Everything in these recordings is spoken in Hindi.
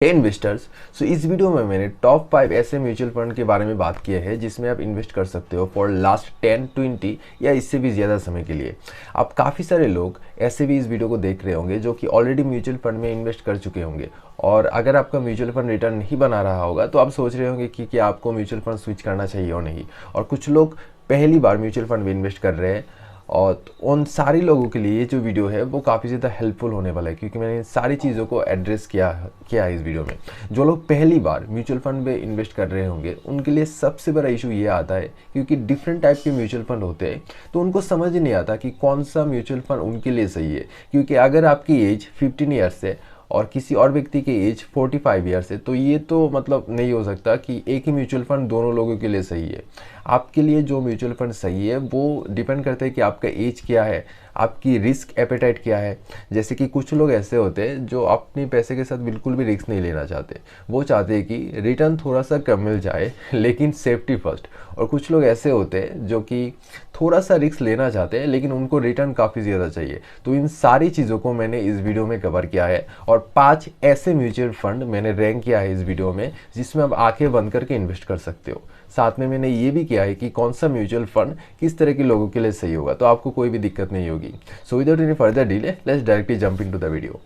इन्वेस्टर्स। इस वीडियो में मैंने टॉप 5 ऐसे म्यूचुअल फंड के बारे में बात किया है जिसमें आप इन्वेस्ट कर सकते हो फॉर लास्ट 10-20 या इससे भी ज़्यादा समय के लिए। आप काफ़ी सारे लोग ऐसे भी इस वीडियो को देख रहे होंगे जो कि ऑलरेडी म्यूचुअल फंड में इन्वेस्ट कर चुके होंगे, और अगर आपका म्यूचुअल फंड रिटर्न नहीं बना रहा होगा तो आप सोच रहे होंगे कि क्या आपको म्यूचुअल फंड स्विच करना चाहिए और नहीं। और कुछ लोग पहली बार म्यूचुअल फंड में इन्वेस्ट कर रहे हैं, और उन सारी लोगों के लिए ये जो वीडियो है वो काफ़ी ज़्यादा हेल्पफुल होने वाला है, क्योंकि मैंने सारी चीज़ों को एड्रेस किया है इस वीडियो में। जो लोग पहली बार म्यूचुअल फंड में इन्वेस्ट कर रहे होंगे उनके लिए सबसे बड़ा इशू ये आता है, क्योंकि डिफरेंट टाइप के म्यूचुअल फंड होते हैं तो उनको समझ नहीं आता कि कौन सा म्यूचुअल फंड उनके लिए सही है। क्योंकि अगर आपकी एज 15 ईयर्स है और किसी और व्यक्ति की एज 45 ईयर्स है तो ये तो मतलब नहीं हो सकता कि एक ही म्यूचुअल फंड दोनों लोगों के लिए सही है। आपके लिए जो म्यूचुअल फंड सही है वो डिपेंड करता है कि आपका एज क्या है, आपकी रिस्क एपेटाइट क्या है। जैसे कि कुछ लोग ऐसे होते हैं जो अपने पैसे के साथ बिल्कुल भी रिस्क नहीं लेना चाहते, वो चाहते हैं कि रिटर्न थोड़ा सा कम मिल जाए लेकिन सेफ्टी फर्स्ट। और कुछ लोग ऐसे होते हैं जो कि थोड़ा सा रिस्क लेना चाहते हैं लेकिन उनको रिटर्न काफ़ी ज़्यादा चाहिए। तो इन सारी चीज़ों को मैंने इस वीडियो में कवर किया है, और 5 ऐसे म्यूचुअल फंड मैंने रैंक किया है इस वीडियो में जिसमें आप आंखें बंद करके इन्वेस्ट कर सकते हो। साथ में मैंने ये भी किया है कि कौन सा म्यूचुअल फंड किस तरह के लोगों के लिए सही होगा, तो आपको कोई भी दिक्कत नहीं होगी। So without any further delay let's directly jump into the video.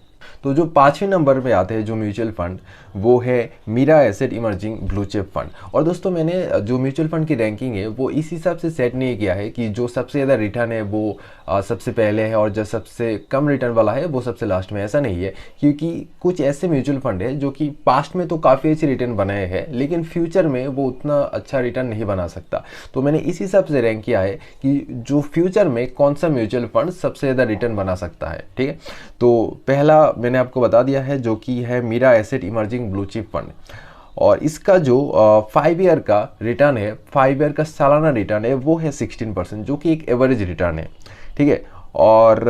तो जो 5वें नंबर पे आते हैं जो म्यूचुअल फंड, वो है Mirae asset emerging blue chip fund. और दोस्तों मैंने जो म्यूचुअल फंड की रैंकिंग है वो इस हिसाब से सेट नहीं किया है कि जो सबसे ज़्यादा रिटर्न है वो सबसे पहले है और जो सबसे कम रिटर्न वाला है वो सबसे लास्ट में। ऐसा नहीं है, क्योंकि कुछ ऐसे म्यूचुअल फंड है जो कि पास्ट में तो काफ़ी अच्छे रिटर्न बनाए हैं लेकिन फ्यूचर में वो उतना अच्छा रिटर्न नहीं बना सकता। तो मैंने इस हिसाब से रैंक किया है कि जो फ्यूचर में कौन सा म्यूचुअल फंड सबसे ज़्यादा रिटर्न बना सकता है। ठीक है, तो पहला मैंने आपको बता दिया है जो कि है Mirae asset emerging blue chip fund. और इसका जो 5 ईयर का रिटर्न है, 5 ईयर का सालाना रिटर्न है वो है 16%, जो कि एक एवरेज रिटर्न है। ठीक है, और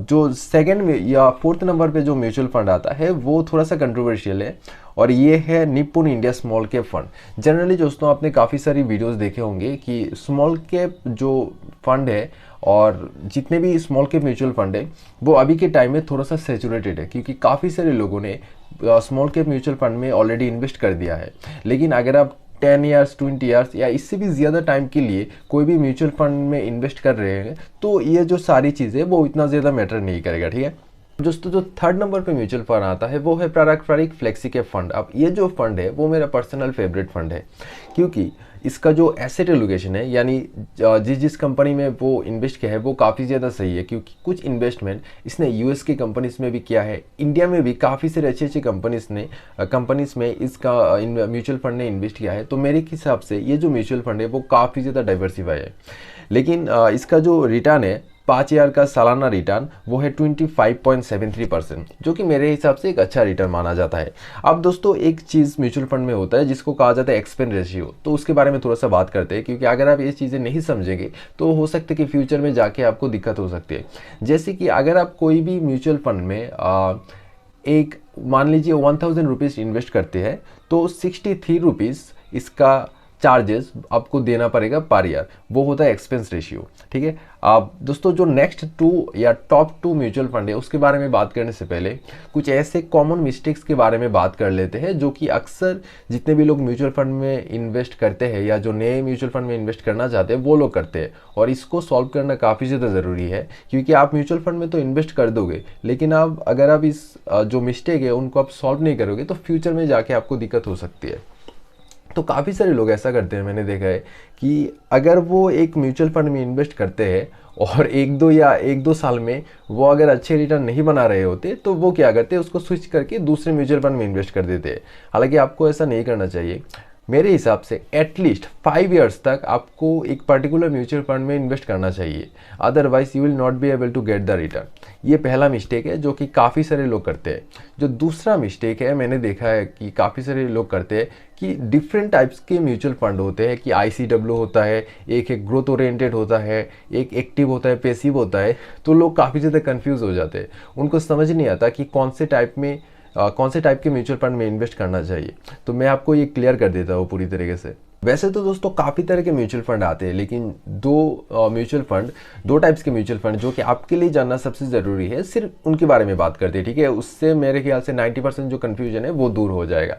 जो सेकंड या फोर्थ नंबर पे जो म्यूचुअल फंड आता है वो थोड़ा सा कंट्रोवर्शियल है, और ये है निपुण India small cap fund. Generally दोस्तों आपने काफ़ी सारी वीडियोस देखे होंगे कि स्मॉल कैप जो फंड है और जितने भी स्मॉल कैप म्यूचुअल फंड है वो अभी के टाइम में थोड़ा सा सैचुरेटेड है, क्योंकि काफ़ी सारे लोगों ने स्मॉल कैप म्यूचुअल फंड में ऑलरेडी इन्वेस्ट कर दिया है। लेकिन अगर आप 10 ईयर्स 20 ईयर्स या इससे भी ज़्यादा टाइम के लिए कोई भी म्यूचुअल फंड में इन्वेस्ट कर रहे हैं तो ये जो सारी चीज़ें वो इतना ज़्यादा मैटर नहीं करेगा। ठीक है दोस्तों, जो थर्ड नंबर पे म्यूचुअल फंड आता है वो है पारंपरिक फ्लेक्सी कैप फंड। अब ये जो फंड है वो मेरा पर्सनल फेवरेट फंड है, क्योंकि इसका जो एसेट एलोकेशन है यानी जिस कंपनी में वो इन्वेस्ट किया है वो काफ़ी ज़्यादा सही है। क्योंकि कुछ इन्वेस्टमेंट इसने यूएस की कंपनीज में भी किया है, इंडिया में भी काफ़ी सारे अच्छे अच्छे कंपनीज में इसका म्यूचुअल फंड ने इन्वेस्ट किया है। तो मेरे हिसाब से ये जो म्यूचुअल फंड है वो काफ़ी ज़्यादा डाइवर्सिफाई है। लेकिन इसका जो रिटर्न है 5 ईयर का सालाना रिटर्न वो है 25.73%, जो कि मेरे हिसाब से एक अच्छा रिटर्न माना जाता है। अब दोस्तों एक चीज़ म्यूचुअल फंड में होता है जिसको कहा जाता है एक्सपेंस रेशियो, तो उसके बारे में थोड़ा सा बात करते हैं, क्योंकि अगर आप ये चीज़ें नहीं समझेंगे तो हो सकता है कि फ्यूचर में जाके आपको दिक्कत हो सकती है। जैसे कि अगर आप कोई भी म्यूचुअल फंड में एक मान लीजिए 1000 रुपीज़ इन्वेस्ट करते हैं तो 63 रुपीज़ इसका चार्जेस आपको देना पड़ेगा पर ईयर, वो होता है एक्सपेंस रेशियो। ठीक है, अब दोस्तों जो नेक्स्ट 2 या टॉप 2 म्यूचुअल फंड है उसके बारे में बात करने से पहले कुछ ऐसे कॉमन मिस्टेक्स के बारे में बात कर लेते हैं जो कि अक्सर जितने भी लोग म्यूचुअल फंड में इन्वेस्ट करते हैं या जो नए म्यूचुअल फंड में इन्वेस्ट करना चाहते हैं वो लोग करते हैं, और इसको सॉल्व करना काफ़ी ज़्यादा ज़रूरी है। क्योंकि आप म्यूचुअल फंड में तो इन्वेस्ट कर दोगे लेकिन आप अगर आप इस जो मिस्टेक है उनको आप सॉल्व नहीं करोगे तो फ्यूचर में जाके आपको दिक्कत हो सकती है। तो काफ़ी सारे लोग ऐसा करते हैं, मैंने देखा है कि अगर वो एक म्यूचुअल फंड में इन्वेस्ट करते हैं और 1-2 साल में वो अगर अच्छे रिटर्न नहीं बना रहे होते तो वो क्या करते हैं, उसको स्विच करके दूसरे म्यूचुअल फंड में इन्वेस्ट कर देते हैं। हालांकि आपको ऐसा नहीं करना चाहिए। मेरे हिसाब से एटलीस्ट 5 ईयर्स तक आपको एक पर्टिकुलर म्यूचुअल फंड में इन्वेस्ट करना चाहिए, otherwise you will not be able to get the return. ये पहला मिस्टेक है जो कि काफ़ी सारे लोग करते हैं। जो दूसरा मिस्टेक है मैंने देखा है कि काफ़ी सारे लोग करते हैं कि डिफरेंट टाइप्स के म्यूचुअल फंड होते हैं, कि ICW होता है, एक ग्रोथ ओरिएंटेड होता है, एक एक्टिव होता है, पैसिव होता है। तो लोग काफ़ी ज़्यादा कंफ्यूज हो जाते हैं, उनको समझ नहीं आता कि कौन से टाइप के म्यूचुअल फंड में इन्वेस्ट करना चाहिए। तो मैं आपको ये क्लियर कर देता हूँ पूरी तरीके से। वैसे तो दोस्तों काफ़ी तरह के म्यूचुअल फंड आते हैं, लेकिन दो टाइप्स के म्यूचुअल फंड जो कि आपके लिए जानना सबसे ज़रूरी है, सिर्फ उनके बारे में बात करते हैं, ठीक है। उससे मेरे ख्याल से 90% जो कन्फ्यूजन है वो दूर हो जाएगा।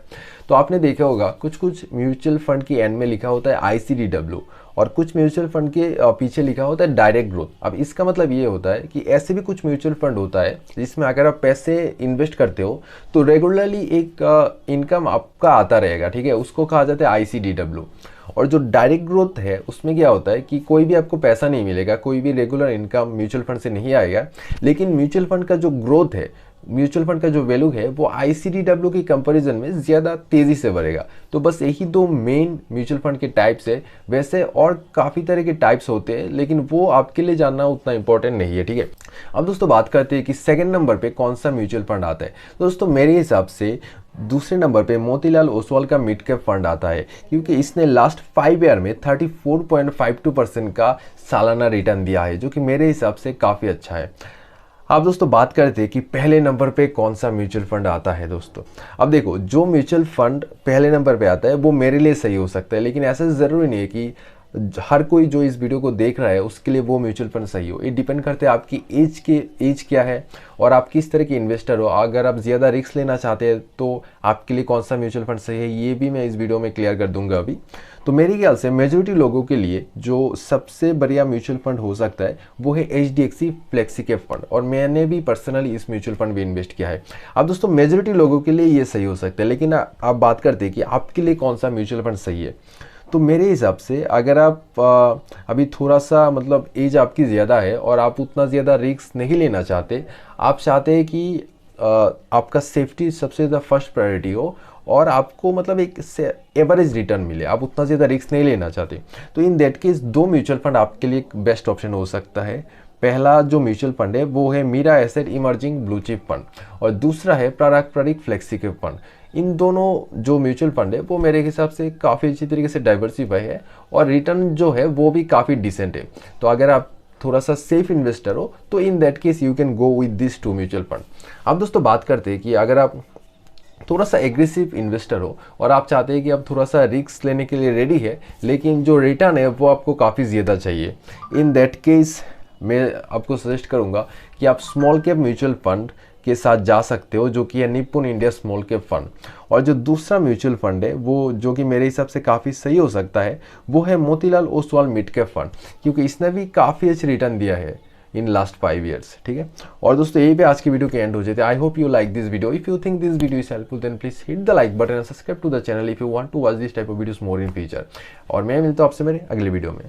तो आपने देखा होगा कुछ म्यूचुअल फंड की एंड में लिखा होता है ICDW, और कुछ म्यूचुअल फंड के पीछे लिखा होता है डायरेक्ट ग्रोथ। अब इसका मतलब ये होता है कि ऐसे भी कुछ म्यूचुअल फंड होता है जिसमें अगर आप पैसे इन्वेस्ट करते हो तो रेगुलरली एक इनकम आपका आता रहेगा, ठीक है। उसको कहा जाता है ICDW। और जो डायरेक्ट ग्रोथ है उसमें क्या होता है कि कोई भी आपको पैसा नहीं मिलेगा, कोई भी रेगुलर इनकम म्यूचुअल फंड से नहीं आएगा, लेकिन म्यूचुअल फंड का जो ग्रोथ है, म्यूचुअल फंड का जो वैल्यू है वो ICDW की कंपैरिजन में ज़्यादा तेज़ी से बढ़ेगा। तो बस यही दो मेन म्यूचुअल फंड के टाइप्स है। वैसे और काफ़ी तरह के टाइप्स होते हैं, लेकिन वो आपके लिए जानना उतना इंपॉर्टेंट नहीं है, ठीक है। अब दोस्तों बात करते हैं कि सेकंड नंबर पे कौन सा म्यूचुअल फंड आता है। तो दोस्तों मेरे हिसाब से दूसरे नंबर पे मोतीलाल ओसवाल का मिड कैप फंड आता है, क्योंकि इसने लास्ट 5 ईयर में 34.52% का सालाना रिटर्न दिया है, जो कि मेरे हिसाब से काफ़ी अच्छा है। अब दोस्तों बात करते हैं कि पहले नंबर पे कौन सा म्यूचुअल फंड आता है। दोस्तों अब देखो, जो म्यूचुअल फंड पहले नंबर पे आता है वो मेरे लिए सही हो सकता है, लेकिन ऐसा ज़रूरी नहीं है कि हर कोई जो इस वीडियो को देख रहा है उसके लिए वो म्यूचुअल फंड सही हो। ये डिपेंड करते हैं आपकी एज क्या है और आप किस तरह के इन्वेस्टर हो। अगर आप ज़्यादा रिस्क लेना चाहते हैं तो आपके लिए कौन सा म्यूचुअल फंड सही है, ये भी मैं इस वीडियो में क्लियर कर दूंगा अभी। तो मेरे ख्याल से मेजोरिटी लोगों के लिए जो सबसे बढ़िया म्यूचुअल फंड हो सकता है वो है HDFC फ्लेक्सीकैप फंड, और मैंने भी पर्सनली इस म्यूचुअल फंड में इन्वेस्ट किया है। अब दोस्तों मेजोरिटी लोगों के लिए ये सही हो सकता है, लेकिन आप बात करते हैं कि आपके लिए कौन सा म्यूचुअल फंड सही है। तो मेरे हिसाब से अगर आप अभी थोड़ा सा मतलब एज आपकी ज़्यादा है और आप उतना ज़्यादा रिस्क नहीं लेना चाहते, आप चाहते हैं कि आपका सेफ्टी सबसे ज़्यादा फर्स्ट प्रायोरिटी हो और आपको मतलब एक एवरेज रिटर्न मिले, आप उतना ज़्यादा रिस्क नहीं लेना चाहते, तो इन दैट केस दो म्यूचुअल फंड आपके लिए एक बेस्ट ऑप्शन हो सकता है। पहला जो म्यूचुअल फंड है वो है Mirae asset emerging blue chip fund, और दूसरा है पारंपरिक फ्लेक्सीकैप फंड। इन दोनों जो म्यूचुअल फंड है वो मेरे हिसाब से काफ़ी अच्छी तरीके से डाइवर्सिफाई है और रिटर्न जो है वो भी काफ़ी डिसेंट है। तो अगर आप थोड़ा सा सेफ इन्वेस्टर हो तो in that case you can go with this two mutual fund. अब दोस्तों बात करते हैं कि अगर आप थोड़ा सा एग्रेसिव इन्वेस्टर हो और आप चाहते हैं कि आप थोड़ा सा रिस्क लेने के लिए रेडी है, लेकिन जो रिटर्न है वो आपको काफ़ी ज़्यादा चाहिए, इन दैट केस मैं आपको सजेस्ट करूंगा कि आप स्मॉल कैप म्यूचुअल फंड के साथ जा सकते हो, जो कि है निपुण इंडिया स्मॉल कैप फंड। और जो दूसरा म्यूचुअल फंड है वो जो कि मेरे हिसाब से काफ़ी सही हो सकता है वो है Motilal Oswal mid cap fund, क्योंकि इसने भी काफ़ी अच्छी रिटर्न दिया है इन लास्ट 5 ईयर्स, ठीक है। और दोस्तों यही पे आज की वीडियो के एंड हो जाते हैं। I hope you like this video. If you think this video is helpful then please hit the like button and subscribe to the channel if you want to watch this type of videos more in future. और मैं मिलता हूं आपसे मेरे अगले वीडियो में।